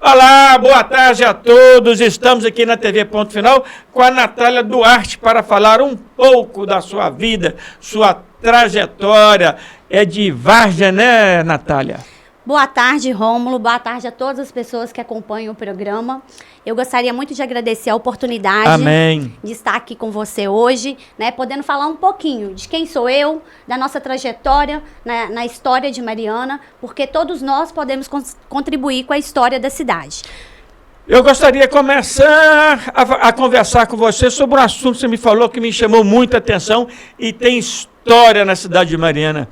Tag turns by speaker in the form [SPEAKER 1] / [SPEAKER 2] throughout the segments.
[SPEAKER 1] Olá, boa tarde a todos. Estamos aqui na TV Ponto Final com a Natália Duarte para falar um pouco da sua vida, sua trajetória. É de Várzea, né, Natália?
[SPEAKER 2] Boa tarde, Rômulo. Boa tarde a todas as pessoas que acompanham o programa. Eu gostaria muito de agradecer a oportunidade
[SPEAKER 1] Amém.
[SPEAKER 2] De estar aqui com você hoje, né, podendo falar um pouquinho de quem sou eu, da nossa trajetória na história de Mariana, porque todos nós podemos contribuir com a história da cidade.
[SPEAKER 1] Eu gostaria de começar a conversar com você sobre um assunto que você me falou que me chamou muita atenção e tem história na cidade de Mariana.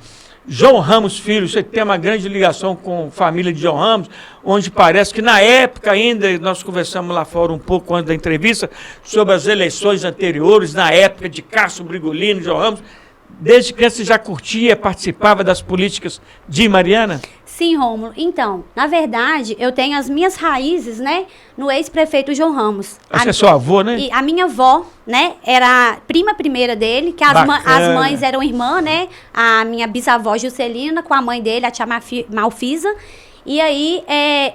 [SPEAKER 1] João Ramos Filho, você tem uma grande ligação com a família de João Ramos, onde parece que na época ainda, nós conversamos lá fora um pouco antes da entrevista, sobre as eleições anteriores, na época de Cássio Brigolino, João Ramos. Desde criança você já curtia, participava das políticas de Mariana?
[SPEAKER 2] Sim, Rômulo. Então, na verdade, eu tenho as minhas raízes, né, no ex-prefeito João Ramos.
[SPEAKER 1] Acho que é seu avô, né?
[SPEAKER 2] E a minha avó, né, era a prima primeira dele, que as mães eram irmãs, né? A minha bisavó Juscelina com a mãe dele, a tia Malfisa. E aí,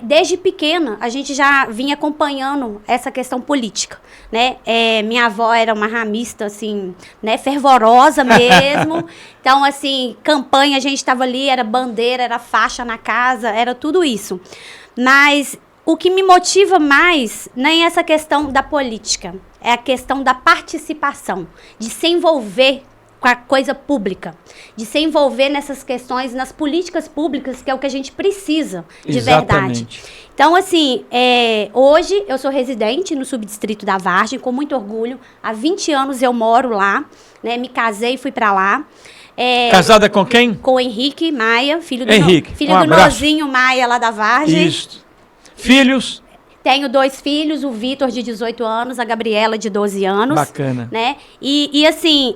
[SPEAKER 2] desde pequena, a gente já vinha acompanhando essa questão política, né? Minha avó era uma ramista, assim, né, fervorosa mesmo. Então, assim, campanha, a gente estava ali, era bandeira, era faixa na casa, era tudo isso. Mas o que me motiva mais nem é essa questão da política, é a questão da participação, de se envolver com a coisa pública, de se envolver nessas questões, nas políticas públicas, que é o que a gente precisa de verdade. Então, assim, hoje eu sou residente no subdistrito da Vargem, com muito orgulho. Há 20 anos eu moro lá, né? Me casei e fui para lá.
[SPEAKER 1] Casada com quem?
[SPEAKER 2] Com o Henrique Maia, filho do Nozinho Maia, lá da Vargem.
[SPEAKER 1] Isso. Filhos?
[SPEAKER 2] Tenho 2 filhos, o Vitor, de 18 anos, a Gabriela, de 12 anos.
[SPEAKER 1] Bacana.
[SPEAKER 2] Né? E assim,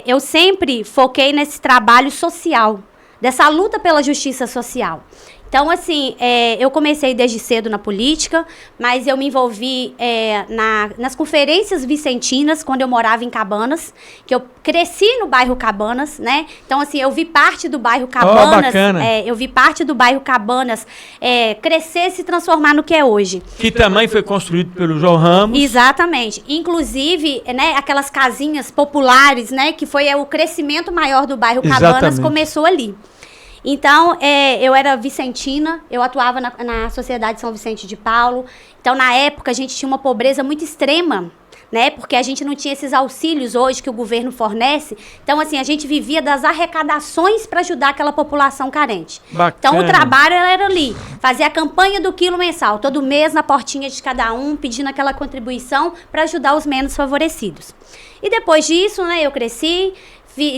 [SPEAKER 2] eu sempre foquei nesse trabalho social, dessa luta pela justiça social. Então, assim, eu comecei desde cedo na política, mas eu me envolvi nas conferências vicentinas, quando eu morava em Cabanas, que eu cresci no bairro Cabanas, né? Então, assim, eu vi parte do bairro Cabanas, crescer e se transformar no que é hoje.
[SPEAKER 1] Que também foi construído pelo João Ramos.
[SPEAKER 2] Exatamente. Inclusive, né, aquelas casinhas populares, né, que foi o crescimento maior do bairro Cabanas, começou ali. Então, eu era vicentina, eu atuava na Sociedade São Vicente de Paulo. Então, na época, a gente tinha uma pobreza muito extrema, né? Porque a gente não tinha esses auxílios hoje que o governo fornece. Então, assim, a gente vivia das arrecadações para ajudar aquela população carente.
[SPEAKER 1] Bacana.
[SPEAKER 2] Então, o trabalho era ali, fazer a campanha do quilo mensal, todo mês na portinha de cada um, pedindo aquela contribuição para ajudar os menos favorecidos. E depois disso, né, eu cresci,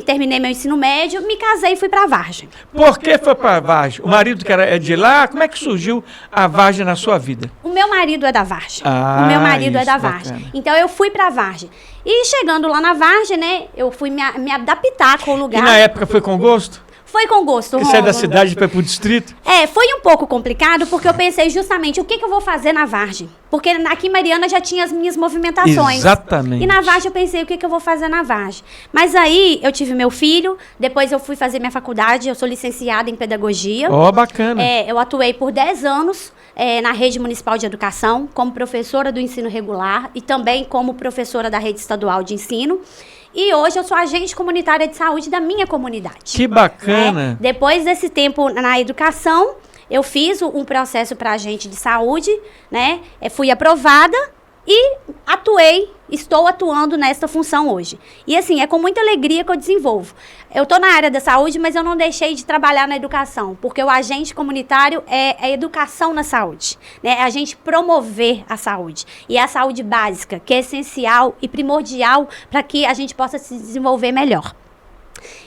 [SPEAKER 2] terminei meu ensino médio, me casei e fui para a Vargem.
[SPEAKER 1] Por que foi para a Vargem? O marido que é de lá, como é que surgiu a Vargem na sua vida?
[SPEAKER 2] O meu marido é da Vargem.
[SPEAKER 1] O
[SPEAKER 2] meu marido é da Vargem. Bacana. Então eu fui para a Vargem. E chegando lá na Vargem, né, eu fui me adaptar com o lugar.
[SPEAKER 1] E na época foi com gosto?
[SPEAKER 2] Foi com gosto,
[SPEAKER 1] Você é da cidade para ir pro distrito?
[SPEAKER 2] Foi um pouco complicado, porque eu pensei justamente o que eu vou fazer na Vargem. Porque aqui em Mariana já tinha as minhas movimentações.
[SPEAKER 1] Exatamente.
[SPEAKER 2] E na Vargem eu pensei o que eu vou fazer na Vargem. Mas aí eu tive meu filho, depois eu fui fazer minha faculdade, eu sou licenciada em pedagogia.
[SPEAKER 1] Bacana.
[SPEAKER 2] Eu atuei por 10 anos na Rede Municipal de Educação, como professora do ensino regular e também como professora da Rede Estadual de Ensino. E hoje eu sou agente comunitária de saúde da minha comunidade.
[SPEAKER 1] Que bacana!
[SPEAKER 2] Depois desse tempo na educação, eu fiz um processo para agente de saúde, né? Fui aprovada e estou atuando nesta função hoje. E assim, é com muita alegria que eu desenvolvo. Eu estou na área da saúde, mas eu não deixei de trabalhar na educação, porque o agente comunitário é a educação na saúde, né? É a gente promover a saúde. E é a saúde básica, que é essencial e primordial para que a gente possa se desenvolver melhor.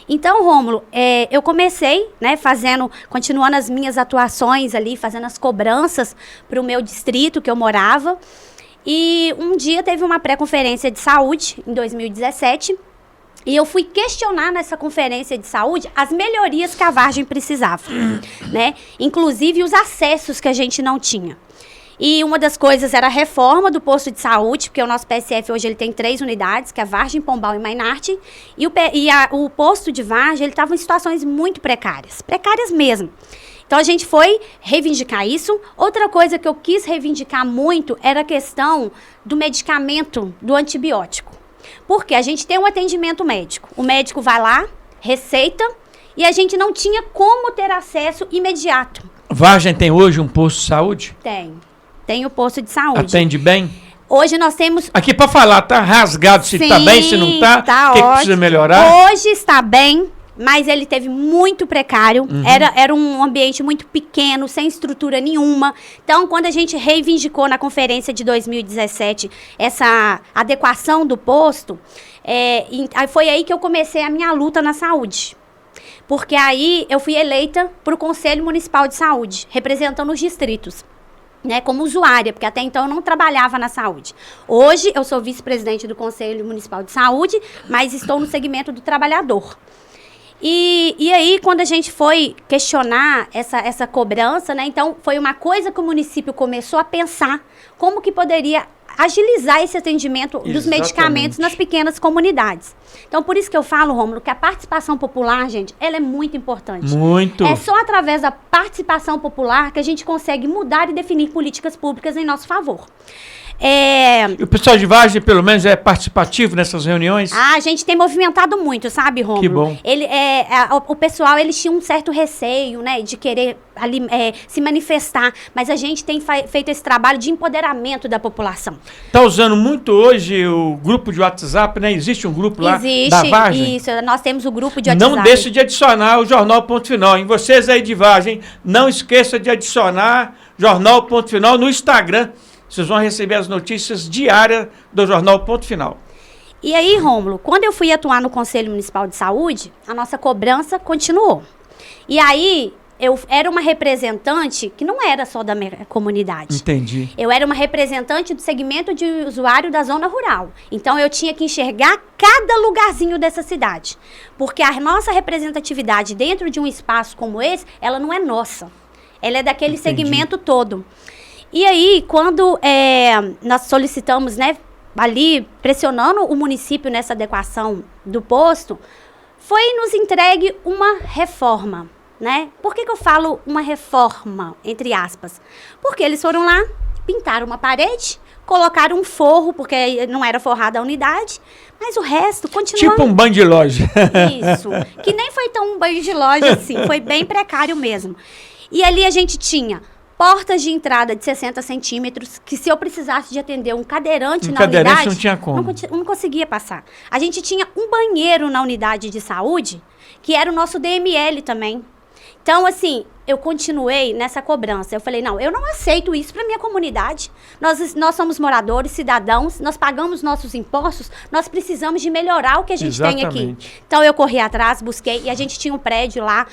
[SPEAKER 2] Então, Rômulo, eu comecei, né, continuando as minhas atuações ali, fazendo as cobranças para o meu distrito que eu morava. E um dia teve uma pré-conferência de saúde, em 2017, e eu fui questionar nessa conferência de saúde as melhorias que a Vargem precisava, né? Inclusive os acessos que a gente não tinha. E uma das coisas era a reforma do posto de saúde, porque o nosso PSF hoje ele tem 3 unidades, que é a Vargem, Pombal e Mainarte. E o posto de Vargem, ele estava em situações muito precárias mesmo. Então, a gente foi reivindicar isso. Outra coisa que eu quis reivindicar muito era a questão do medicamento, do antibiótico. Porque a gente tem um atendimento médico. O médico vai lá, receita, e a gente não tinha como ter acesso imediato.
[SPEAKER 1] Vargem tem hoje um posto de saúde?
[SPEAKER 2] Tem o posto de saúde.
[SPEAKER 1] Atende bem?
[SPEAKER 2] Hoje nós temos...
[SPEAKER 1] Aqui para falar, tá rasgado se tá bem, se não tá? O que precisa melhorar?
[SPEAKER 2] Hoje está bem, mas ele teve muito precário. Era um ambiente muito pequeno, sem estrutura nenhuma. Então, quando a gente reivindicou na conferência de 2017 essa adequação do posto, foi aí que eu comecei a minha luta na saúde. Porque aí eu fui eleita para o Conselho Municipal de Saúde, representando os distritos, né, como usuária, porque até então eu não trabalhava na saúde. Hoje eu sou vice-presidente do Conselho Municipal de Saúde, mas estou no segmento do trabalhador. E aí, quando a gente foi questionar essa cobrança, né, então foi uma coisa que o município começou a pensar como que poderia agilizar esse atendimento dos medicamentos nas pequenas comunidades. Então, por isso que eu falo, Rômulo, que a participação popular, gente, ela é muito importante.
[SPEAKER 1] Muito.
[SPEAKER 2] É só através da participação popular que a gente consegue mudar e definir políticas públicas em nosso favor.
[SPEAKER 1] E o pessoal de Vargem, pelo menos, é participativo nessas reuniões?
[SPEAKER 2] A gente tem movimentado muito, sabe, Rômulo?
[SPEAKER 1] Que bom.
[SPEAKER 2] O pessoal, eles tinham um certo receio, né, de querer ali, se manifestar, mas a gente tem feito esse trabalho de empoderamento da população.
[SPEAKER 1] Está usando muito hoje o grupo de WhatsApp, né? Existe um grupo lá da Vargem?
[SPEAKER 2] Isso, nós temos o grupo de WhatsApp.
[SPEAKER 1] Não deixe de adicionar o Jornal Ponto Final. Em vocês aí de Vargem, não esqueça de adicionar Jornal Ponto Final no Instagram. Vocês vão receber as notícias diárias do Jornal Ponto Final.
[SPEAKER 2] E aí, Rômulo, quando eu fui atuar no Conselho Municipal de Saúde, a nossa cobrança continuou. E aí, eu era uma representante que não era só da minha comunidade.
[SPEAKER 1] Entendi.
[SPEAKER 2] Eu era uma representante do segmento de usuário da zona rural. Então, eu tinha que enxergar cada lugarzinho dessa cidade. Porque a nossa representatividade dentro de um espaço como esse, ela não é nossa. Ela é daquele segmento todo. E aí, quando nós solicitamos, né, ali, pressionando o município nessa adequação do posto, foi nos entregue uma reforma, né? Por que eu falo uma reforma, entre aspas? Porque eles foram lá, pintaram uma parede, colocaram um forro, porque não era forrada a unidade, mas o resto continuou...
[SPEAKER 1] Tipo um banho de loja.
[SPEAKER 2] Isso, que nem foi tão um banho de loja assim, foi bem precário mesmo. E ali a gente tinha... portas de entrada de 60 centímetros, que se eu precisasse de atender um cadeirante na unidade...
[SPEAKER 1] não tinha como.
[SPEAKER 2] Não conseguia passar. A gente tinha um banheiro na unidade de saúde, que era o nosso DML também. Então, assim, eu continuei nessa cobrança. Eu falei, não, eu não aceito isso para minha comunidade. Nós somos moradores, cidadãos, nós pagamos nossos impostos, nós precisamos de melhorar o que a gente tem aqui. Então, eu corri atrás, busquei, e a gente tinha um prédio lá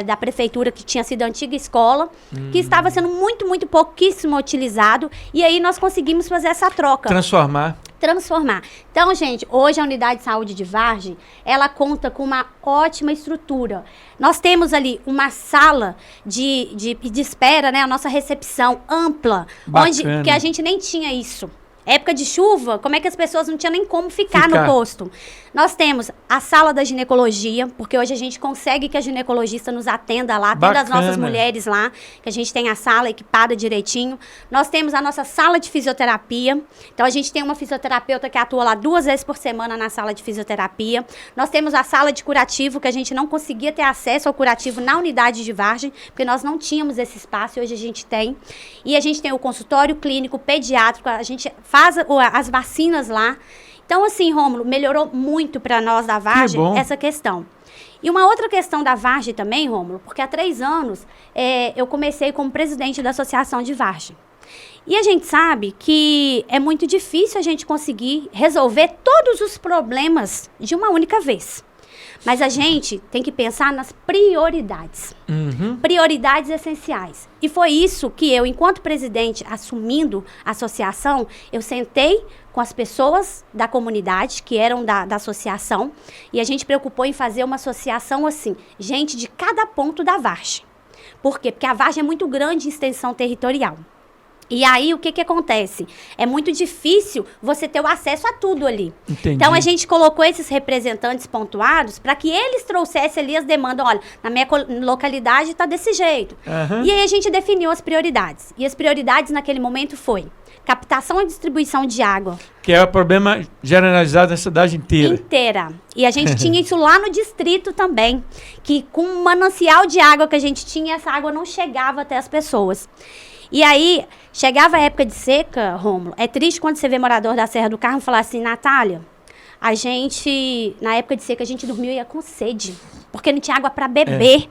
[SPEAKER 2] da prefeitura que tinha sido a antiga escola, que estava sendo muito pouquíssimo utilizado, e aí nós conseguimos fazer essa troca.
[SPEAKER 1] Transformar.
[SPEAKER 2] Então, gente, hoje a Unidade de Saúde de Vargem, ela conta com uma ótima estrutura. Nós temos ali uma sala de espera, né? A nossa recepção ampla, que a gente nem tinha isso. Época de chuva, como é que as pessoas não tinham nem como ficar no posto? Nós temos a sala da ginecologia, porque hoje a gente consegue que a ginecologista nos atenda lá, atenda as nossas mulheres lá, que a gente tem a sala equipada direitinho. Nós temos a nossa sala de fisioterapia, então a gente tem uma fisioterapeuta que atua lá 2 vezes por semana na sala de fisioterapia. Nós temos a sala de curativo, que a gente não conseguia ter acesso ao curativo na unidade de Vargem, porque nós não tínhamos esse espaço e hoje a gente tem. E a gente tem o consultório clínico pediátrico, a gente faz as vacinas lá. Então, assim, Rômulo, melhorou muito para nós da Vargem essa questão. E uma outra questão da Vargem também, Rômulo, porque há 3 anos eu comecei como presidente da Associação de Vargem. E a gente sabe que é muito difícil a gente conseguir resolver todos os problemas de uma única vez. Mas a gente tem que pensar nas prioridades. Prioridades essenciais. E foi isso que eu, enquanto presidente, assumindo a associação, eu sentei com as pessoas da comunidade, que eram da associação, e a gente preocupou em fazer uma associação assim, gente de cada ponto da Vargem. Por quê? Porque a Vargem é muito grande em extensão territorial. E aí, o que que acontece? É muito difícil você ter o acesso a tudo ali.
[SPEAKER 1] Entendi.
[SPEAKER 2] Então, a gente colocou esses representantes pontuados para que eles trouxessem ali as demandas. Olha, na minha localidade está desse jeito.
[SPEAKER 1] Aham.
[SPEAKER 2] E aí, a gente definiu as prioridades. E as prioridades, naquele momento, foi captação e distribuição de água.
[SPEAKER 1] Que é o problema generalizado na cidade inteira.
[SPEAKER 2] Inteira. E a gente tinha isso lá no distrito também. Que com o manancial de água que a gente tinha, essa água não chegava até as pessoas. E aí, chegava a época de seca, Rômulo, é triste quando você vê morador da Serra do Carmo falar assim, Natália, a gente, na época de seca, a gente dormia com sede, porque não tinha água para beber.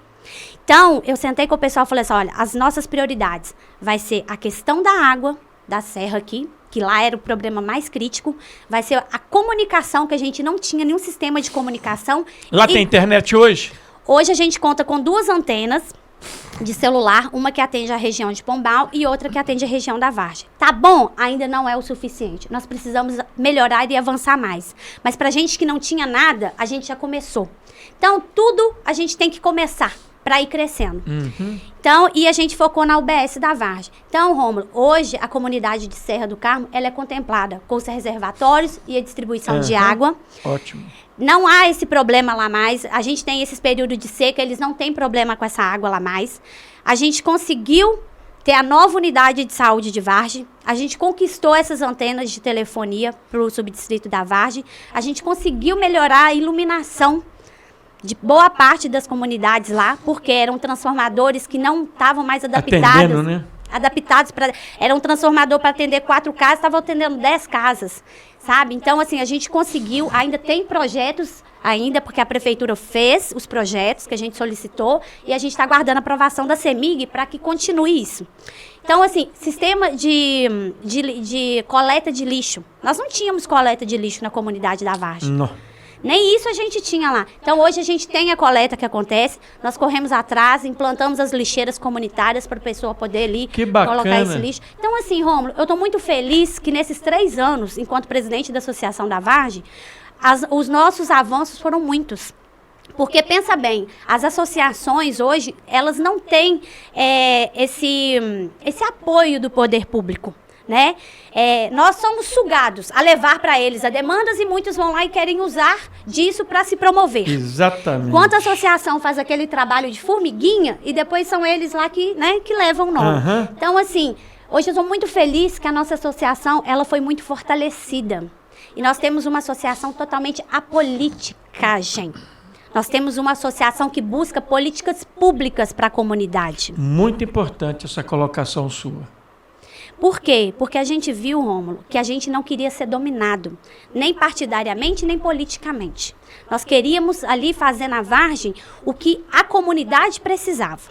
[SPEAKER 2] Então, eu sentei com o pessoal e falei assim, olha, as nossas prioridades vai ser a questão da água, da serra aqui, que lá era o problema mais crítico, vai ser a comunicação, que a gente não tinha nenhum sistema de comunicação.
[SPEAKER 1] Lá tem internet hoje?
[SPEAKER 2] Hoje a gente conta com 2 antenas de celular, uma que atende a região de Pombal e outra que atende a região da Vargem. Tá bom? Ainda não é o suficiente. Nós precisamos melhorar e avançar mais. Mas pra gente que não tinha nada, a gente já começou. Então, tudo a gente tem que começar para ir crescendo.
[SPEAKER 1] Uhum.
[SPEAKER 2] Então, e a gente focou na UBS da Vargem. Então, Rômulo, hoje a comunidade de Serra do Carmo, ela é contemplada com os reservatórios e a distribuição de água.
[SPEAKER 1] Ótimo.
[SPEAKER 2] Não há esse problema lá mais. A gente tem esses períodos de seca, eles não têm problema com essa água lá mais. A gente conseguiu ter a nova unidade de saúde de Vargem. A gente conquistou essas antenas de telefonia para o subdistrito da Vargem. A gente conseguiu melhorar a iluminação de boa parte das comunidades lá, porque eram transformadores que não estavam mais adaptados.
[SPEAKER 1] Atendendo, né?
[SPEAKER 2] Adaptados para... Era um transformador para atender 4 casas, estava atendendo 10 casas, sabe? Então, assim, a gente conseguiu, ainda tem projetos ainda, porque a prefeitura fez os projetos que a gente solicitou e a gente está aguardando a aprovação da CEMIG para que continue isso. Então, assim, sistema de coleta de lixo. Nós não tínhamos coleta de lixo na comunidade da Vargem.
[SPEAKER 1] Não.
[SPEAKER 2] Nem isso a gente tinha lá. Então, hoje a gente tem a coleta que acontece, nós corremos atrás, implantamos as lixeiras comunitárias para a pessoa poder ali colocar esse lixo. Então, assim, Rômulo, eu estou muito feliz que nesses 3 anos, enquanto presidente da Associação da Vargem, os nossos avanços foram muitos. Porque, pensa bem, as associações hoje, elas não têm esse apoio do poder público. Né? Nós somos sugados a levar para eles as demandas e muitos vão lá e querem usar disso para se promover.
[SPEAKER 1] Exatamente.
[SPEAKER 2] Enquanto a associação faz aquele trabalho de formiguinha e depois são eles lá que levam o nome.
[SPEAKER 1] Uhum.
[SPEAKER 2] Então, assim, hoje eu estou muito feliz que a nossa associação ela foi muito fortalecida. E nós temos uma associação totalmente apolítica, gente. Nós temos uma associação que busca políticas públicas para a comunidade.
[SPEAKER 1] Muito importante essa colocação sua.
[SPEAKER 2] Por quê? Porque a gente viu, Rômulo, que a gente não queria ser dominado, nem partidariamente, nem politicamente. Nós queríamos ali fazer na Vargem o que a comunidade precisava.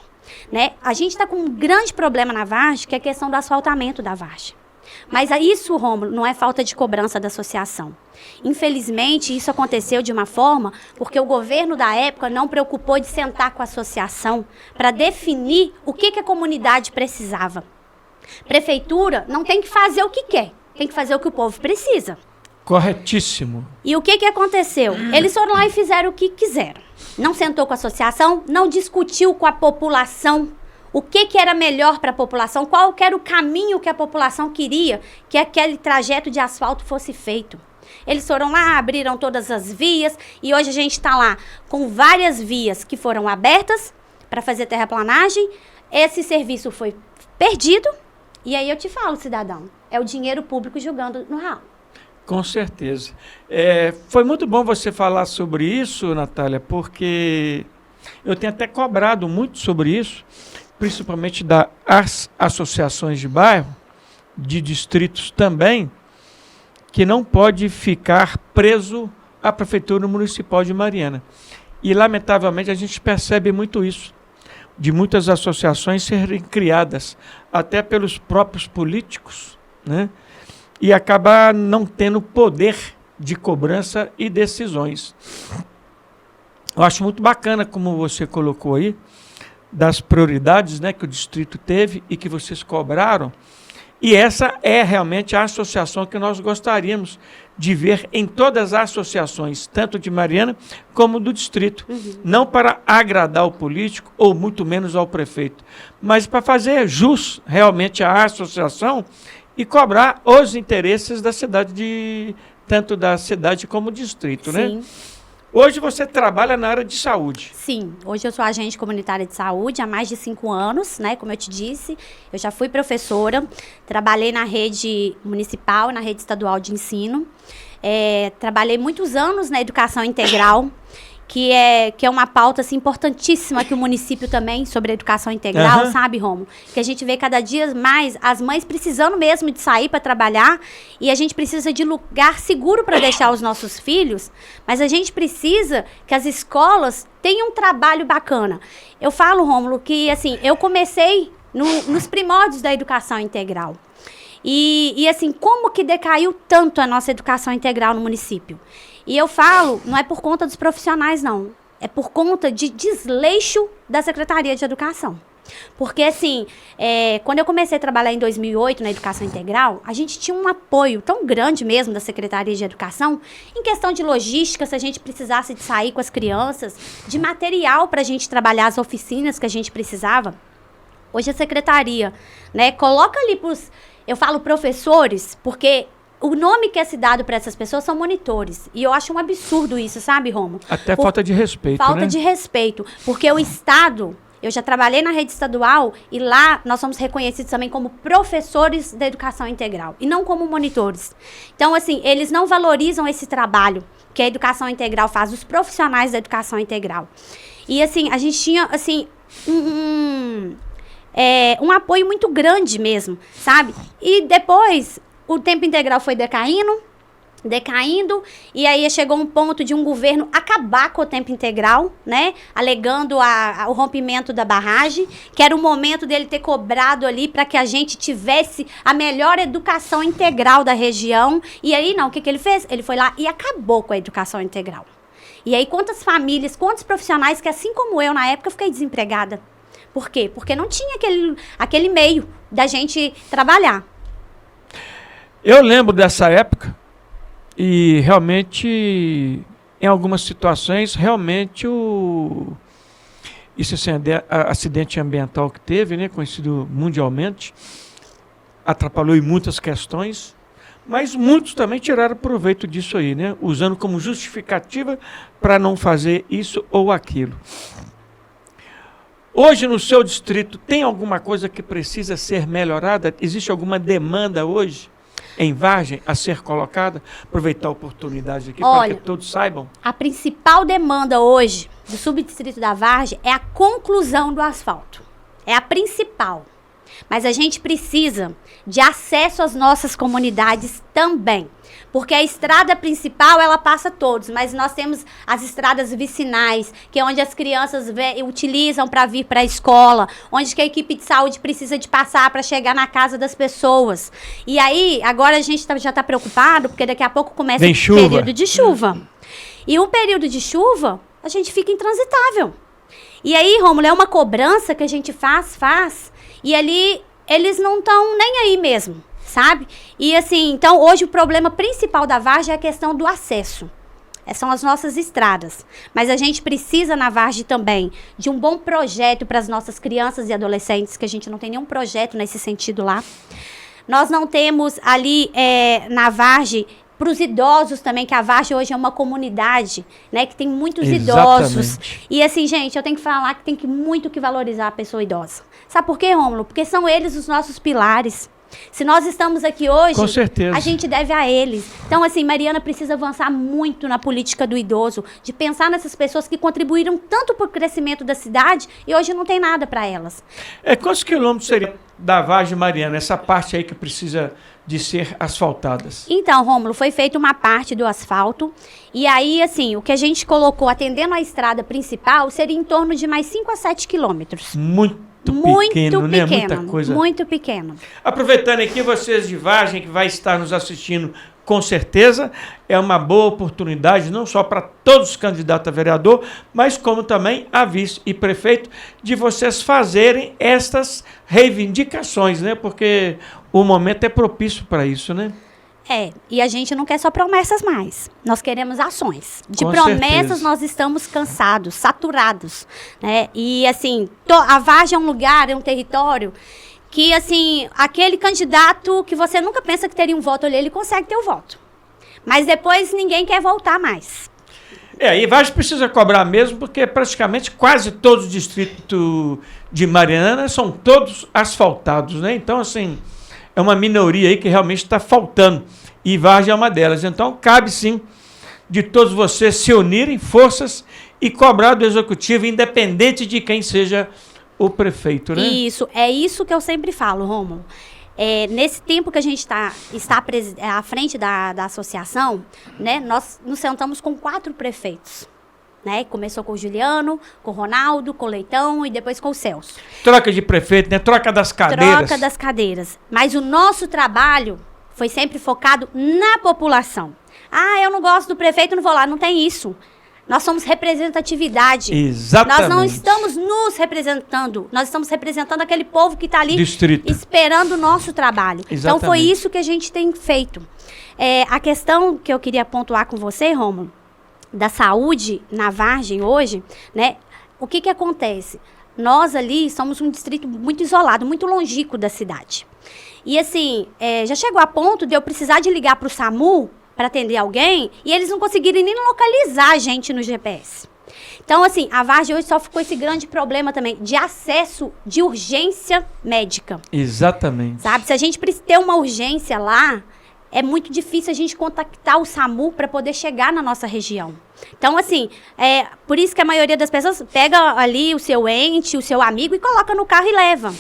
[SPEAKER 2] Né? A gente está com um grande problema na Vargem, que é a questão do asfaltamento da Vargem. Mas isso, Rômulo, não é falta de cobrança da associação. Infelizmente, isso aconteceu de uma forma porque o governo da época não preocupou de sentar com a associação para definir o que a comunidade precisava. Prefeitura não tem que fazer o que quer, tem que fazer o que o povo precisa.
[SPEAKER 1] Corretíssimo.
[SPEAKER 2] E o que aconteceu? Eles foram lá e fizeram o que quiseram. Não sentou com a associação, não discutiu com a população o que era melhor para a população, qual que era o caminho que a população queria que aquele trajeto de asfalto fosse feito. Eles foram lá, abriram todas as vias e hoje a gente está lá com várias vias que foram abertas para fazer terraplanagem. Esse serviço foi perdido. E aí eu te falo, cidadão, é o dinheiro público jogando no ralo.
[SPEAKER 1] Com certeza. Foi muito bom você falar sobre isso, Natália, porque eu tenho até cobrado muito sobre isso, principalmente das associações de bairro, de distritos também, que não pode ficar preso à Prefeitura Municipal de Mariana. E, lamentavelmente, a gente percebe muito isso, de muitas associações serem criadas até pelos próprios políticos, né? E acabar não tendo poder de cobrança e decisões. Eu acho muito bacana como você colocou aí, das prioridades, né, que o distrito teve e que vocês cobraram, E essa é realmente a associação que nós gostaríamos de ver em todas as associações, tanto de Mariana como do distrito. Não para agradar o político ou muito menos ao prefeito, mas para fazer jus realmente à associação e cobrar os interesses da cidade, tanto da cidade como do distrito,
[SPEAKER 2] Sim.
[SPEAKER 1] né? Hoje você trabalha na área de saúde.
[SPEAKER 2] Sim, hoje eu sou agente comunitária de saúde há mais de 5 anos, né? Como eu te disse, eu já fui professora, trabalhei na rede municipal, na rede estadual de ensino, trabalhei muitos anos na educação integral, que é uma pauta assim, importantíssima que o município também, sobre a educação integral, sabe, Romo? Que a gente vê cada dia mais as mães precisando mesmo de sair para trabalhar e a gente precisa de lugar seguro para deixar os nossos filhos, mas a gente precisa que as escolas tenham um trabalho bacana. Eu falo, Rômulo, que assim, eu comecei nos primórdios da educação integral. E assim, como que decaiu tanto a nossa educação integral no município? E eu falo, não é por conta dos profissionais, não. É por conta de desleixo da Secretaria de Educação. Porque, assim, quando eu comecei a trabalhar em 2008 na educação integral, a gente tinha um apoio tão grande mesmo da Secretaria de Educação, em questão de logística, se a gente precisasse de sair com as crianças, de material para a gente trabalhar as oficinas que a gente precisava. Hoje a Secretaria, né, coloca ali eu falo professores, porque o nome que é se dado para essas pessoas são monitores. E eu acho um absurdo isso, sabe, Romo?
[SPEAKER 1] Até falta de respeito,
[SPEAKER 2] Falta de respeito. Porque o Estado, eu já trabalhei na rede estadual e lá nós somos reconhecidos também como professores da educação integral e não como monitores. Então, assim, eles não valorizam esse trabalho que a educação integral faz, os profissionais da educação integral. E, assim, a gente tinha, assim, um apoio muito grande mesmo, sabe? E depois o tempo integral foi decaindo, e aí chegou um ponto de um governo acabar com o tempo integral, né? Alegando o rompimento da barragem, que era o momento dele ter cobrado ali para que a gente tivesse a melhor educação integral da região. E aí, não, o que ele fez? Ele foi lá e acabou com a educação integral. E aí, quantas famílias, quantos profissionais que, assim como eu, na época, eu fiquei desempregada. Por quê? Porque não tinha aquele meio da gente trabalhar.
[SPEAKER 1] Eu lembro dessa época e realmente, em algumas situações, realmente esse acidente ambiental que teve, né, conhecido mundialmente, atrapalhou em muitas questões, mas muitos também tiraram proveito disso aí, né, usando como justificativa para não fazer isso ou aquilo. Hoje no seu distrito tem alguma coisa que precisa ser melhorada? Existe alguma demanda hoje em Vargem a ser colocada? Aproveitar a oportunidade aqui para que todos saibam.
[SPEAKER 2] A principal demanda hoje do subdistrito da Vargem é a conclusão do asfalto. É a principal. Mas a gente precisa de acesso às nossas comunidades também. Porque a estrada principal, ela passa todos, mas nós temos as estradas vicinais, que é onde as crianças utilizam para vir para a escola, onde que a equipe de saúde precisa de passar para chegar na casa das pessoas. E aí, agora a gente já está preocupado, porque daqui a pouco começa o período de chuva. E o período de chuva, a gente fica intransitável. E aí, Rômulo, é uma cobrança que a gente faz, e ali eles não estão nem aí mesmo. Sabe? E assim, então hoje o problema principal da Vargem é a questão do acesso. São as nossas estradas. Mas a gente precisa na Vargem também de um bom projeto para as nossas crianças e adolescentes, que a gente não tem nenhum projeto nesse sentido lá. Nós não temos ali na Vargem, para os idosos também, que a Vargem hoje é uma comunidade, né, que tem muitos idosos. E assim, gente, eu tenho que falar que tem muito que valorizar a pessoa idosa. Sabe por quê, Rômulo? Porque são eles os nossos pilares. Se nós estamos aqui hoje,
[SPEAKER 1] com certeza,
[SPEAKER 2] a gente deve a eles. Então, assim, Mariana precisa avançar muito na política do idoso, de pensar nessas pessoas que contribuíram tanto para o crescimento da cidade e hoje não tem nada para elas.
[SPEAKER 1] Quantos quilômetros seria da Vargem, Mariana, essa parte aí que precisa de ser asfaltadas? Então,
[SPEAKER 2] Rômulo, foi feita uma parte do asfalto e aí, assim, o que a gente colocou atendendo a estrada principal seria em torno de mais 5 a 7 quilômetros.
[SPEAKER 1] Muito pequeno, né? Muita coisa.
[SPEAKER 2] Muito pequeno.
[SPEAKER 1] Aproveitando aqui, vocês de Vargem, que vai estar nos assistindo, com certeza, é uma boa oportunidade, não só para todos os candidatos a vereador, mas como também a vice e prefeito, de vocês fazerem estas reivindicações, né? Porque o momento é propício para isso, né?
[SPEAKER 2] E a gente não quer só promessas mais. Nós queremos ações. De
[SPEAKER 1] Com
[SPEAKER 2] promessas
[SPEAKER 1] certeza.
[SPEAKER 2] nós estamos cansados, saturados, né? E assim, a Vargem é um lugar, é um território que assim, aquele candidato que você nunca pensa que teria um voto ali, ele consegue ter o voto. Mas depois ninguém quer voltar mais.
[SPEAKER 1] E Vargem precisa cobrar mesmo, porque praticamente quase todos os distritos de Mariana são todos asfaltados, né? Então, assim, é uma minoria aí que realmente está faltando. E Vargem é uma delas. Então, cabe sim de todos vocês se unirem forças e cobrar do executivo, independente de quem seja o prefeito, né?
[SPEAKER 2] Isso, é isso que eu sempre falo, Rômulo. Nesse tempo que a gente está à frente da associação, né, nós nos sentamos com 4 prefeitos. Né? Começou com o Juliano, com o Ronaldo, com o Leitão e depois com o Celso.
[SPEAKER 1] Troca de prefeito, né? Troca das cadeiras.
[SPEAKER 2] Troca das cadeiras. Mas o nosso trabalho foi sempre focado na população. Eu não gosto do prefeito, não vou lá. Não tem isso. Nós somos representatividade.
[SPEAKER 1] Exatamente.
[SPEAKER 2] Nós não estamos nos representando. Nós estamos representando aquele povo que está ali
[SPEAKER 1] Distrito.
[SPEAKER 2] esperando o nosso trabalho.
[SPEAKER 1] Exatamente.
[SPEAKER 2] Então, foi isso que a gente tem feito. A questão que eu queria pontuar com você, Rômulo, da saúde na Vargem hoje, né? O que acontece? Nós ali somos um distrito muito isolado, muito longínquo da cidade. E assim, já chegou a ponto de eu precisar de ligar para o SAMU para atender alguém e eles não conseguirem nem localizar a gente no GPS. Então, assim, a Vargem hoje sofre com esse grande problema também de acesso de urgência médica.
[SPEAKER 1] Exatamente.
[SPEAKER 2] Sabe? Se a gente precisa ter uma urgência lá, é muito difícil a gente contactar o SAMU para poder chegar na nossa região. Então, assim, por isso que a maioria das pessoas pega ali o seu ente, o seu amigo e coloca no carro e leva.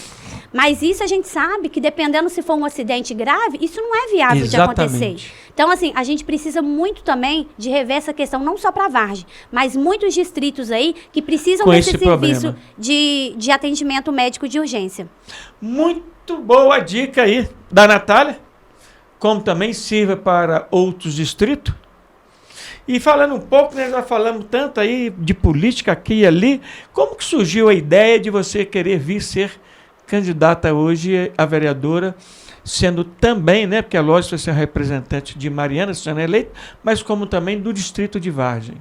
[SPEAKER 2] Mas isso a gente sabe que, dependendo se for um acidente grave, isso não é viável de acontecer. Então, assim, a gente precisa muito também de rever essa questão, não só para a Vargem, mas muitos distritos aí que precisam desse serviço de atendimento médico de urgência.
[SPEAKER 1] Muito boa dica aí da Natália, como também sirva para outros distritos. E falando um pouco, nós já falamos tanto aí de política aqui e ali, como que surgiu a ideia de você querer vir ser candidata hoje a vereadora, sendo também, né, porque é lógico você é representante de Mariana, sendo eleita, mas como também do distrito de Vargem.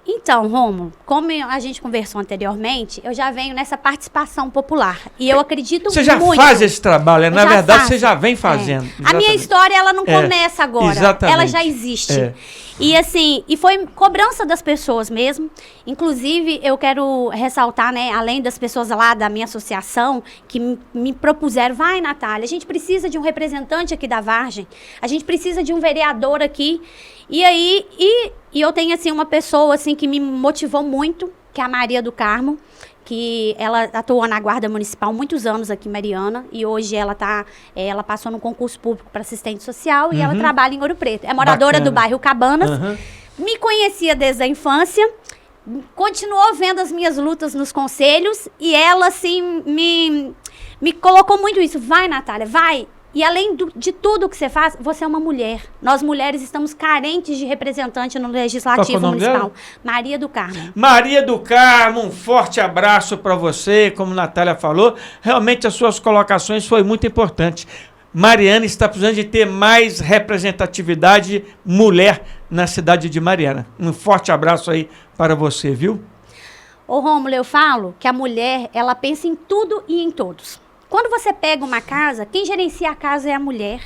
[SPEAKER 2] Então, Rômulo, como a gente conversou anteriormente, eu já venho nessa participação popular. E eu acredito muito...
[SPEAKER 1] Você já faz esse trabalho, na verdade você já vem fazendo.
[SPEAKER 2] A minha história, ela não começa agora.
[SPEAKER 1] Exatamente.
[SPEAKER 2] Ela já existe. E assim, e foi cobrança das pessoas mesmo. Inclusive, eu quero ressaltar, né, além das pessoas lá da minha associação, que me propuseram, vai, Natália, a gente precisa de um representante aqui da Vargem, a gente precisa de um vereador aqui. E aí, e eu tenho, assim, uma pessoa, assim, que me motivou muito, que é a Maria do Carmo, que ela atuou na Guarda Municipal muitos anos aqui em Mariana, e hoje ela passou no concurso público para assistente social e ela trabalha em Ouro Preto. É moradora do bairro Cabanas, me conhecia desde a infância, continuou vendo as minhas lutas nos conselhos e ela, assim, me colocou muito isso. Vai, Natália, vai. E além de tudo que você faz, você é uma mulher. Nós mulheres estamos carentes de representante no Legislativo Municipal. Maria do Carmo.
[SPEAKER 1] Maria do Carmo, um forte abraço para você, como a Natália falou. Realmente as suas colocações foram muito importantes. Mariana está precisando de ter mais representatividade mulher na cidade de Mariana. Um forte abraço aí para você, viu?
[SPEAKER 2] Ô Rômulo, eu falo que a mulher, ela pensa em tudo e em todos. Quando você pega uma casa, quem gerencia a casa é a mulher.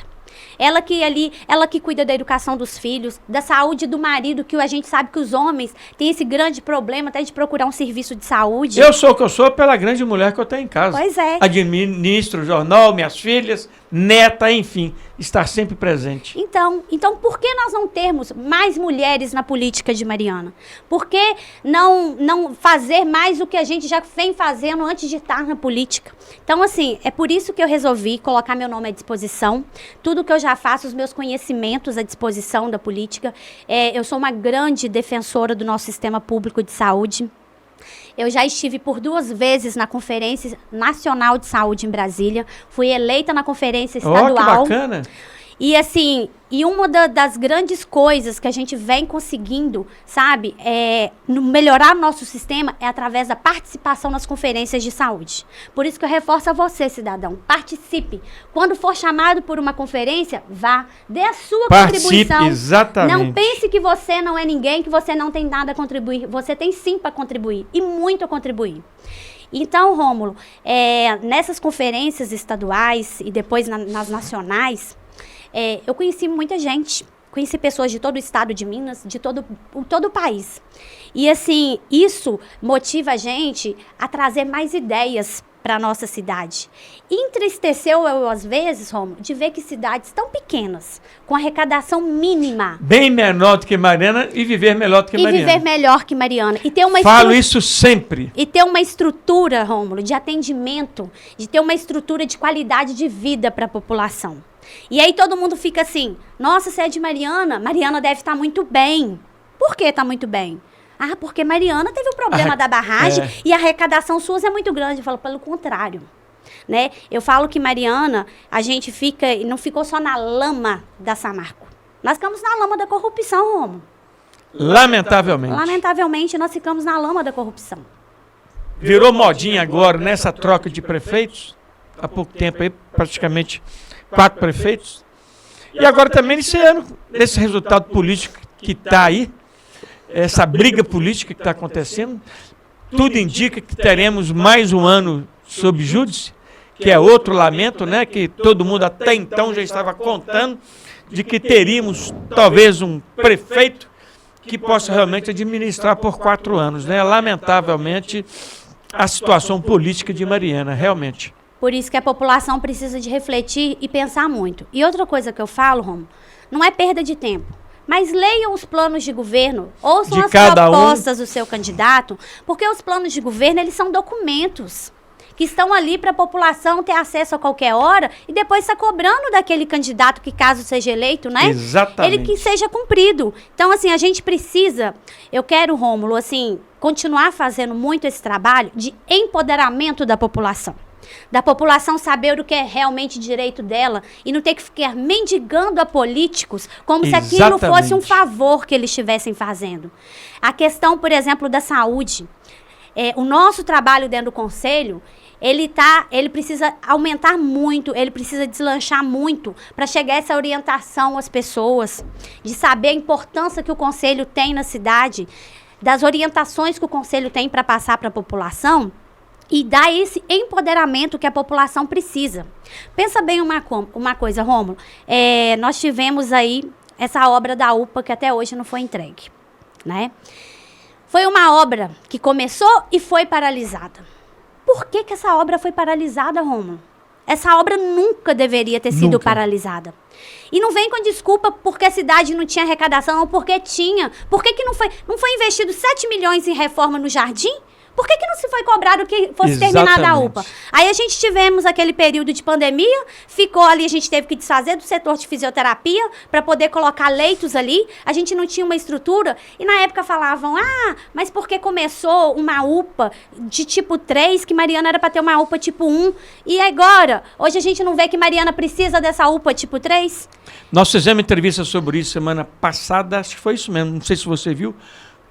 [SPEAKER 2] Ela que cuida da educação dos filhos, da saúde do marido, que a gente sabe que os homens têm esse grande problema até de procurar um serviço de saúde.
[SPEAKER 1] Eu sou o que eu sou pela grande mulher que eu tenho em casa.
[SPEAKER 2] Pois é.
[SPEAKER 1] Administro o jornal, minhas filhas, neta, enfim, estar sempre presente.
[SPEAKER 2] Então, por que nós não termos mais mulheres na política de Mariana? Por que não fazer mais o que a gente já vem fazendo antes de estar na política? Então, assim, é por isso que eu resolvi colocar meu nome à disposição. Tudo que eu já faço, os meus conhecimentos à disposição da política. Eu sou uma grande defensora do nosso sistema público de saúde. Eu já estive por 2 vezes na Conferência Nacional de Saúde em Brasília. Fui eleita na Conferência Estadual.
[SPEAKER 1] Oh, que bacana!
[SPEAKER 2] E assim, uma das grandes coisas que a gente vem conseguindo, sabe, melhorar o nosso sistema é através da participação nas conferências de saúde. Por isso que eu reforço a você, cidadão, participe. Quando for chamado por uma conferência, vá, dê a sua contribuição.
[SPEAKER 1] Exatamente.
[SPEAKER 2] Não pense que você não é ninguém, que você não tem nada a contribuir. Você tem sim para contribuir, e muito a contribuir. Então, Rômulo, nessas conferências estaduais e depois nas nacionais, eu conheci muita gente, conheci pessoas de todo o estado de Minas, de todo o país. E assim, isso motiva a gente a trazer mais ideias para a nossa cidade. Entristeceu eu, às vezes, Rômulo, de ver que cidades tão pequenas, com arrecadação mínima.
[SPEAKER 1] Bem menor do que Mariana e viver melhor do que Mariana.
[SPEAKER 2] E viver melhor que Mariana. E ter uma
[SPEAKER 1] Falo isso sempre.
[SPEAKER 2] E ter uma estrutura, Rômulo, de atendimento, de ter uma estrutura de qualidade de vida para a população. E aí todo mundo fica assim, nossa, você é de Mariana? Mariana deve estar muito bem. Por que está muito bem? Ah, porque Mariana teve o problema da barragem e a arrecadação SUS é muito grande. Eu falo, pelo contrário. Né? Eu falo que Mariana, a gente não ficou só na lama da Samarco. Nós ficamos na lama da corrupção, Romo.
[SPEAKER 1] Lamentavelmente.
[SPEAKER 2] Lamentavelmente, nós ficamos na lama da corrupção.
[SPEAKER 1] Virou modinha agora nessa troca de prefeitos. Há pouco tempo aí, praticamente 4 prefeitos. E agora também nesse ano, esse resultado político que está aí, essa briga política que está acontecendo, tudo indica que teremos mais um ano sob júdice, que é outro lamento, né? Que todo mundo até então já estava contando de que teríamos talvez um prefeito que possa realmente administrar por 4 anos, né? Lamentavelmente, a situação política de Mariana, realmente.
[SPEAKER 2] Por isso que a população precisa de refletir e pensar muito. E outra coisa que eu falo, Romo, não é perda de tempo. Mas leiam os planos de governo, ouçam as propostas do seu candidato, porque os planos de governo, eles são documentos que estão ali para a população ter acesso a qualquer hora e depois está cobrando daquele candidato que, caso seja eleito, né?
[SPEAKER 1] Exatamente.
[SPEAKER 2] Ele que seja cumprido. Então, assim, a gente precisa, eu quero, Rômulo, assim, continuar fazendo muito esse trabalho de empoderamento da população. Da população saber o que é realmente direito dela e não ter que ficar mendigando a políticos como se aquilo fosse um favor que eles estivessem fazendo. A questão, por exemplo, da saúde. O nosso trabalho dentro do conselho, ele precisa aumentar muito, ele precisa deslanchar muito para chegar essa orientação às pessoas, de saber a importância que o conselho tem na cidade, das orientações que o conselho tem para passar para a população, e dar esse empoderamento que a população precisa. Pensa bem uma coisa, Rômulo. Nós tivemos aí essa obra da UPA que até hoje não foi entregue, né? Foi uma obra que começou e foi paralisada. Por que essa obra foi paralisada, Rômulo? Essa obra nunca deveria ter sido paralisada. E não vem com desculpa porque a cidade não tinha arrecadação ou porque tinha. Por que não foi investido 7 milhões em reforma no Jardim? Por que não se foi cobrado que fosse terminada a UPA? Aí a gente tivemos aquele período de pandemia, ficou ali, a gente teve que desfazer do setor de fisioterapia para poder colocar leitos ali. A gente não tinha uma estrutura. E na época falavam, mas porque começou uma UPA de tipo 3, que Mariana era para ter uma UPA tipo 1. E agora? Hoje a gente não vê que Mariana precisa dessa UPA tipo 3?
[SPEAKER 1] Nós fizemos entrevista sobre isso semana passada, acho que foi isso mesmo, não sei se você viu,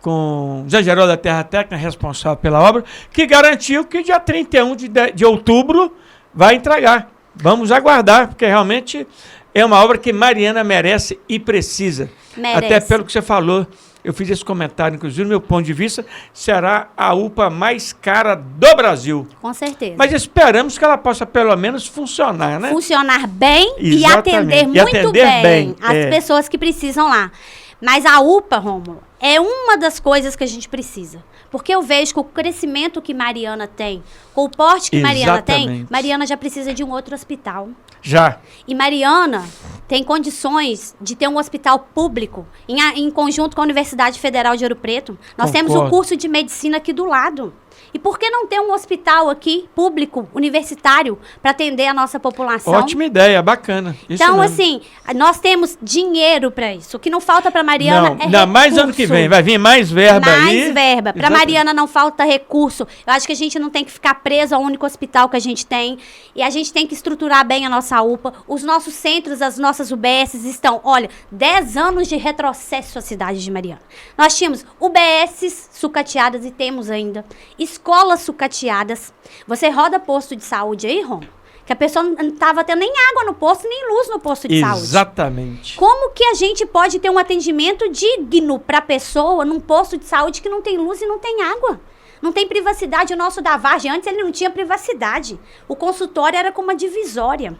[SPEAKER 1] com Zé Geraldo da Terra Técnica, responsável pela obra, que garantiu que dia 31 de outubro vai entregar. Vamos aguardar, porque realmente é uma obra que Mariana merece e precisa.
[SPEAKER 2] Merece.
[SPEAKER 1] Até pelo que você falou, eu fiz esse comentário, inclusive, do meu ponto de vista, será a UPA mais cara do Brasil.
[SPEAKER 2] Com certeza.
[SPEAKER 1] Mas esperamos que ela possa, pelo menos, funcionar, né?
[SPEAKER 2] Funcionar bem e
[SPEAKER 1] Exatamente.
[SPEAKER 2] atender muito bem as pessoas que precisam lá. Mas a UPA, Rômulo, é uma das coisas que a gente precisa. Porque eu vejo que o crescimento que Mariana tem, com o porte que Mariana tem, Mariana já precisa de um outro hospital.
[SPEAKER 1] Já.
[SPEAKER 2] E Mariana tem condições de ter um hospital público em conjunto com a Universidade Federal de Ouro Preto. Nós temos o curso de medicina aqui do lado. E por que não ter um hospital aqui, público, universitário, para atender a nossa população?
[SPEAKER 1] Ótima ideia, bacana. Isso
[SPEAKER 2] então,
[SPEAKER 1] mesmo.
[SPEAKER 2] assim, nós temos dinheiro para isso. O que não falta para Mariana é
[SPEAKER 1] ainda mais ano que vem, vai vir mais verba aí.
[SPEAKER 2] Mais verba. Para Mariana não falta recurso. Eu acho que a gente não tem que ficar preso ao único hospital que a gente tem. E a gente tem que estruturar bem a nossa UPA. Os nossos centros, as nossas UBSs estão, olha, 10 anos de retrocesso à cidade de Mariana. Nós tínhamos UBSs sucateadas e temos ainda. Escolas sucateadas. Você roda posto de saúde aí, Rômulo? Que a pessoa não estava tendo nem água no posto, nem luz no posto de saúde.
[SPEAKER 1] Exatamente.
[SPEAKER 2] Como que a gente pode ter um atendimento digno para a pessoa num posto de saúde que não tem luz e não tem água? Não tem privacidade. O nosso da Vargem, antes ele não tinha privacidade. O consultório era como uma divisória.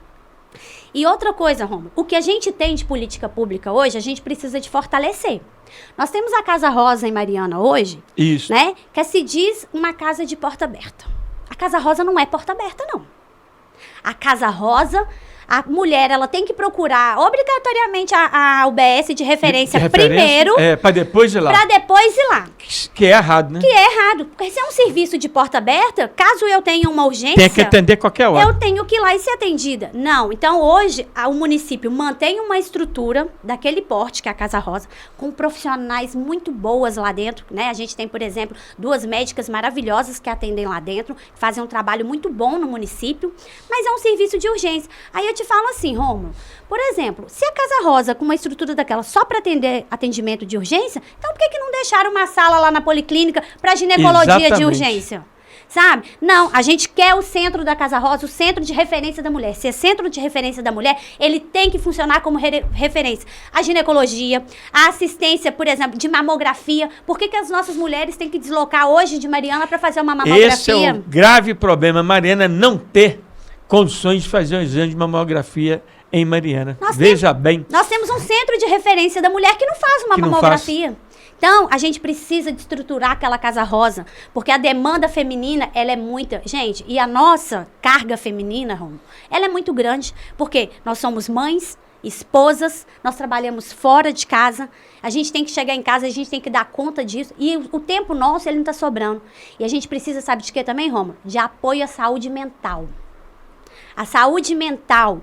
[SPEAKER 2] E outra coisa, Rômulo, o que a gente tem de política pública hoje, a gente precisa de fortalecer. Nós temos a Casa Rosa em Mariana hoje,
[SPEAKER 1] isso,
[SPEAKER 2] né? Que se diz uma casa de porta aberta. A Casa Rosa não é porta aberta, não. A Casa Rosa, a mulher, ela tem que procurar obrigatoriamente a UBS de referência primeiro.
[SPEAKER 1] Para depois ir lá.
[SPEAKER 2] Para depois ir lá.
[SPEAKER 1] Que é errado, né?
[SPEAKER 2] Que é errado. Porque se é um serviço de porta aberta, caso eu tenha uma urgência...
[SPEAKER 1] Tem que atender qualquer hora.
[SPEAKER 2] Eu tenho que ir lá e ser atendida. Não. Então, hoje, o município mantém uma estrutura daquele porte, que é a Casa Rosa, com profissionais muito boas lá dentro, né? A gente tem, por exemplo, 2 médicas maravilhosas que atendem lá dentro, que fazem um trabalho muito bom no município, mas é um serviço de urgência. Aí eu te falo assim, Rômulo, por exemplo, se a Casa Rosa, com uma estrutura daquela só para atender atendimento de urgência, então por que não deixaram uma sala lá na policlínica para ginecologia de urgência? Sabe? Não, a gente quer o centro da Casa Rosa, o centro de referência da mulher. Se é centro de referência da mulher, ele tem que funcionar como referência. A ginecologia, a assistência, por exemplo, de mamografia. Por que as nossas mulheres têm que deslocar hoje de Mariana para fazer uma mamografia?
[SPEAKER 1] Esse é um grave problema, Mariana, não ter condições de fazer um exame de mamografia em Mariana. Veja bem.
[SPEAKER 2] Nós temos um centro de referência da mulher que não faz uma mamografia. Então, a gente precisa de estruturar aquela Casa Rosa, porque a demanda feminina, ela é muita. Gente, e a nossa carga feminina, Rômulo, ela é muito grande, porque nós somos mães, esposas, nós trabalhamos fora de casa, a gente tem que chegar em casa, a gente tem que dar conta disso, e o tempo nosso, ele não está sobrando. E a gente precisa, sabe de quê também, Rômulo? De apoio à saúde mental. A saúde mental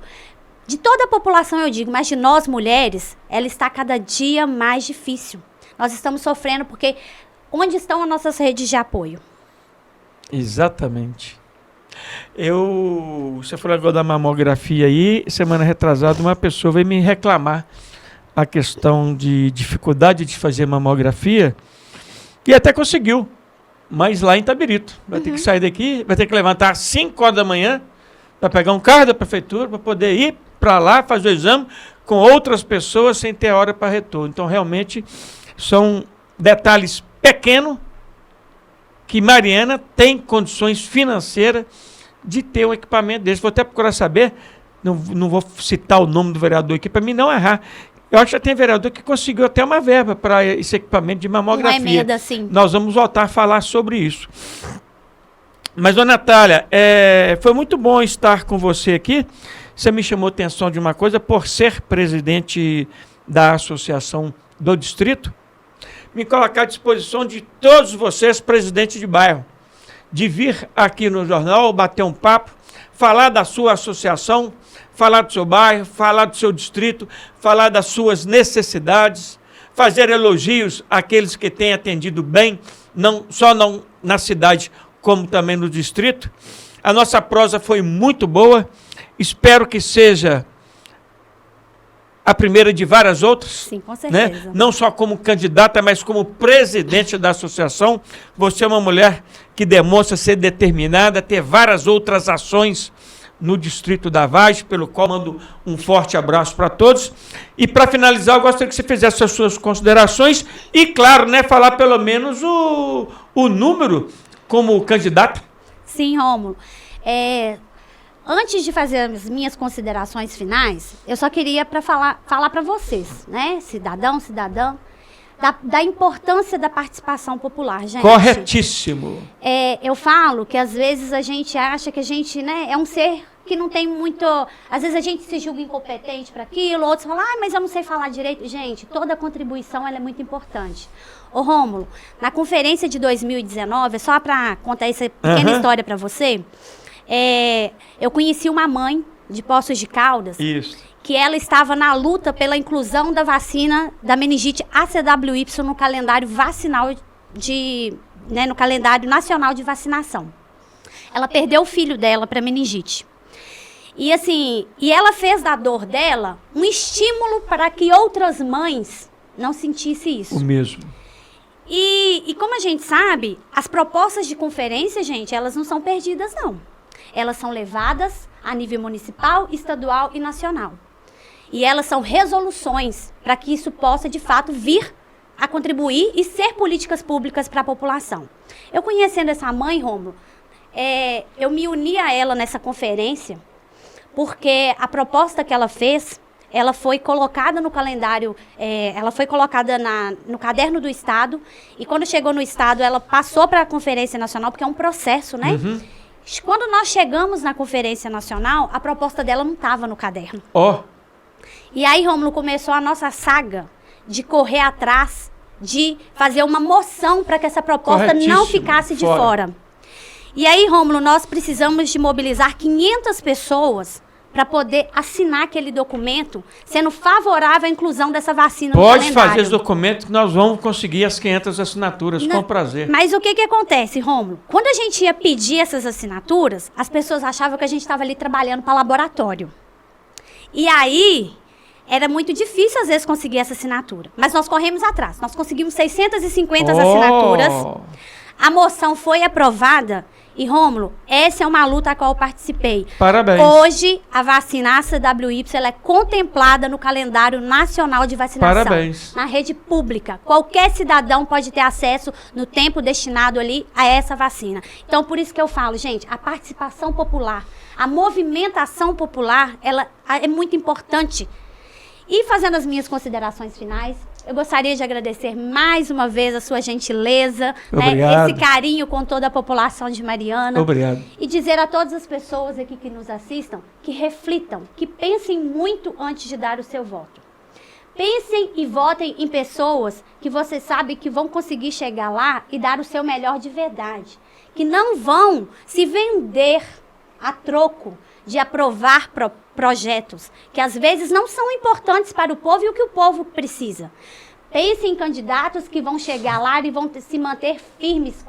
[SPEAKER 2] de toda a população, eu digo, mas de nós mulheres, ela está cada dia mais difícil. Nós estamos sofrendo porque onde estão as nossas redes de apoio?
[SPEAKER 1] Exatamente. Você falou agora da mamografia aí, semana retrasada uma pessoa veio me reclamar a questão de dificuldade de fazer mamografia e até conseguiu, mas lá em Itabirito. Vai ter que sair daqui, vai ter que levantar às 5 horas da manhã para pegar um carro da prefeitura para poder ir para lá fazer o exame com outras pessoas sem ter hora para retorno. Então, realmente, são detalhes pequenos que Mariana tem condições financeiras de ter um equipamento desse. Vou até procurar saber, não vou citar o nome do vereador aqui para mim não errar. Eu acho que já tem vereador que conseguiu até uma verba para esse equipamento de mamografia.
[SPEAKER 2] Uma emenda, sim.
[SPEAKER 1] Nós vamos voltar a falar sobre isso. Mas, dona Natália, foi muito bom estar com você aqui. Você me chamou a atenção de uma coisa, por ser presidente da associação do distrito, me colocar à disposição de todos vocês, presidentes de bairro, de vir aqui no jornal, bater um papo, falar da sua associação, falar do seu bairro, falar do seu distrito, falar das suas necessidades, fazer elogios àqueles que têm atendido bem, não na cidade, como também no distrito. A nossa prosa foi muito boa, espero que seja a primeira de várias outras.
[SPEAKER 2] Sim, com certeza.
[SPEAKER 1] Né? Não só como candidata, mas como presidente da associação. Você é uma mulher que demonstra ser determinada, ter várias outras ações no distrito da Vargem, pelo qual mando um forte abraço para todos. E para finalizar, eu gostaria que você fizesse as suas considerações e, claro, né, falar pelo menos o número como candidato.
[SPEAKER 2] Sim, Rômulo. Antes de fazer as minhas considerações finais, eu só queria falar para vocês, né, cidadão, cidadã, da importância da participação popular, gente.
[SPEAKER 1] Corretíssimo.
[SPEAKER 2] Eu falo que às vezes a gente acha que a gente, né, é um ser que não tem muito... Às vezes a gente se julga incompetente para aquilo, outros falam, mas eu não sei falar direito. Gente, toda contribuição ela é muito importante. Ô Rômulo, na conferência de 2019, só para contar essa pequena história para você, eu conheci uma mãe de Poços de Caldas, que ela estava na luta pela inclusão da vacina da meningite ACWY no calendário vacinal no calendário nacional de vacinação. Ela perdeu o filho dela para meningite. E assim, ela fez da dor dela um estímulo para que outras mães não sentissem isso.
[SPEAKER 1] O mesmo.
[SPEAKER 2] E como a gente sabe, as propostas de conferência, gente, elas não são perdidas, não. Elas são levadas a nível municipal, estadual e nacional. E elas são resoluções para que isso possa, de fato, vir a contribuir e ser políticas públicas para a população. Eu conhecendo essa mãe, Rômulo, eu me uni a ela nessa conferência, porque a proposta que ela fez, ela foi colocada no calendário, ela foi colocada no caderno do Estado, e quando chegou no Estado, ela passou para a Conferência Nacional, porque é um processo, né? Quando nós chegamos na Conferência Nacional, a proposta dela não estava no caderno. E aí, Rômulo, começou a nossa saga de correr atrás, de fazer uma moção para que essa proposta não ficasse de fora. E aí, Rômulo, nós precisamos de mobilizar 500 pessoas para poder assinar aquele documento, sendo favorável à inclusão dessa vacina no calendário.
[SPEAKER 1] Pode fazer esse documento que nós vamos conseguir as 500 assinaturas, com prazer.
[SPEAKER 2] Mas o que acontece, Rômulo? Quando a gente ia pedir essas assinaturas, as pessoas achavam que a gente estava ali trabalhando para laboratório. E aí, era muito difícil, às vezes, conseguir essa assinatura. Mas nós corremos atrás. Nós conseguimos 650 assinaturas. A moção foi aprovada. E, Rômulo, essa é uma luta a qual eu participei.
[SPEAKER 1] Parabéns.
[SPEAKER 2] Hoje, a vacina ACWY ela é contemplada no calendário nacional de vacinação.
[SPEAKER 1] Parabéns.
[SPEAKER 2] Na rede pública. Qualquer cidadão pode ter acesso no tempo destinado ali a essa vacina. Então, por isso que eu falo, gente, a participação popular, a movimentação popular, ela é muito importante. E fazendo as minhas considerações finais, eu gostaria de agradecer mais uma vez a sua gentileza, né, esse carinho com toda a população de Mariana.
[SPEAKER 1] Obrigado.
[SPEAKER 2] E dizer a todas as pessoas aqui que nos assistam, que reflitam, que pensem muito antes de dar o seu voto. Pensem e votem em pessoas que você sabe que vão conseguir chegar lá e dar o seu melhor de verdade. Que não vão se vender a troco de aprovar projetos que às vezes não são importantes para o povo e o que o povo precisa. Pense em candidatos que vão chegar lá e vão se manter firmes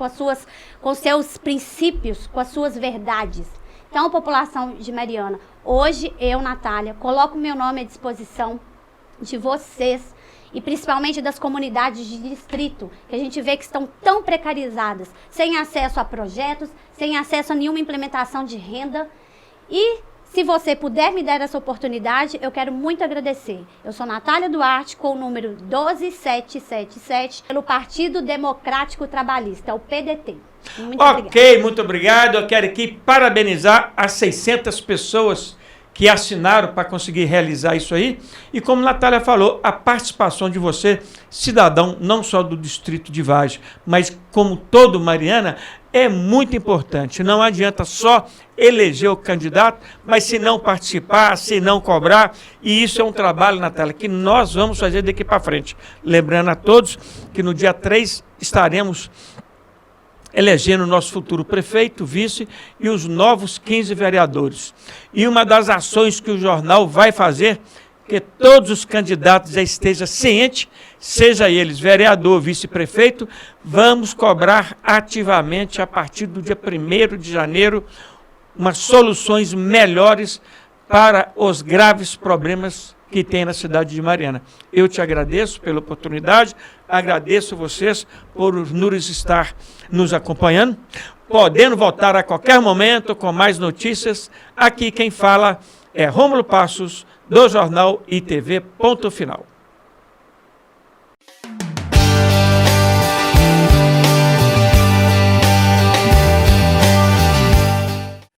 [SPEAKER 2] com seus princípios, com as suas verdades. Então, população de Mariana, hoje eu, Natália, coloco meu nome à disposição de vocês e principalmente das comunidades de distrito, que a gente vê que estão tão precarizadas, sem acesso a projetos, sem acesso a nenhuma implementação de renda. E se você puder me dar essa oportunidade, eu quero muito agradecer. Eu sou Natália Duarte, com o número 12777, pelo Partido Democrático Trabalhista, o PDT. Muito obrigada.
[SPEAKER 1] Muito obrigado. Eu quero aqui parabenizar as 600 pessoas que assinaram para conseguir realizar isso aí. E como a Natália falou, a participação de você, cidadão, não só do distrito de Vargem, mas como todo Mariana, é muito importante. Não adianta só eleger o candidato, mas se não participar, se não cobrar, e isso é um trabalho, Natália, que nós vamos fazer daqui para frente. Lembrando a todos que no dia 3 estaremos elegendo o nosso futuro prefeito, vice e os novos 15 vereadores. E uma das ações que o jornal vai fazer, que todos os candidatos já estejam cientes, seja eles vereador, vice-prefeito, vamos cobrar ativamente, a partir do dia 1º de janeiro, umas soluções melhores para os graves problemas que tem na cidade de Mariana. Eu te agradeço pela oportunidade, agradeço vocês por nos estar nos acompanhando, podendo voltar a qualquer momento com mais notícias. Aqui quem fala é Rômulo Passos, do Jornal ITV, ponto final.